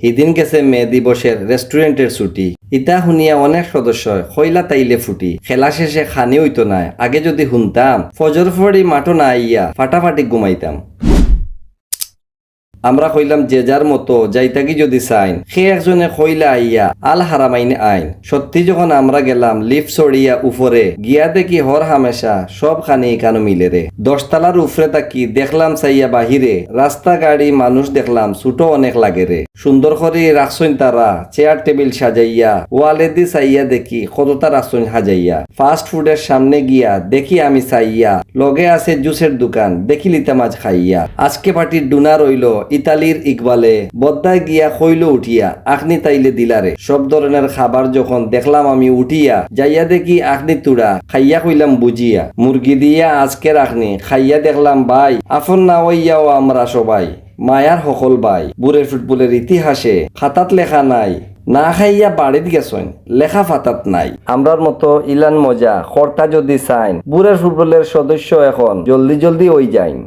হিদিন গেছে মে দিবসের রেস্টুরেন্টের ছুটি। ইতা শুনিয়া অনেক সদস্য খৈলা তাইলে ফুটি। খেলা শেষে খানি হইতো না, আগে যদি শুনতাম ফজর ফড়ি মাঠো না আইয়া ফাটাফাটি ঘুমাইতাম। আমরা কইলাম যে যার মতো যাইতাকি যদি চাইন, সে একজনে কইলা আইয়া আল হারামাইন আইন। সত্যি যখন আমরা গেলাম লিফট চড়িয়া উপরে গিয়া দেখি হর হামেশা সব খানি এখানো মিলে রে। 10 তলার উপরে তাকি দেখলাম চাইয়া বাহিরে রাস্তা গাড়ি মানুষ দেখলাম ছোট অনেক লাগে রে। সুন্দর করে রাখছইন তারা চেয়ার টেবিল সাজাইয়া, ওয়ালে দি চাইয়া দেখি কতটা রাখছইন সাজাইয়া। ফাস্ট ফুডের সামনে গিয়া দেখি আমি চাইয়া লগে আছে জুসের দোকান, দেখি লিতাম আজ খাইয়া। আজকে পার্টির ডুনার হইল ইতালির ইকবালে, বদ্দায় গিয়া খইল উঠিয়া আখনি তাইলে দিলারে। সব ধরনের খাবার যখন দেখলাম আমি উঠিয়া যাইয়া দেখি আখনি তুড়া খাইয়া কইলাম বুঝিয়া। মুরগি দিয়া আজকের আখনি খাইয়া দেখলাম ভাই আফন না হইয়াও আমরা সবাই মায়ার সকল ভাই। বুড়ের ফুটবলের ইতিহাসে খাতাত লেখা নাই, না খাইয়া বাড়িত গেছইন লেখা ফাতাত নাই। আমরার মতো ইলান মজা খরতা যদি চাইন, বুড়ের ফুটবলের সদস্য এখন জলদি জলদি হই যাইন।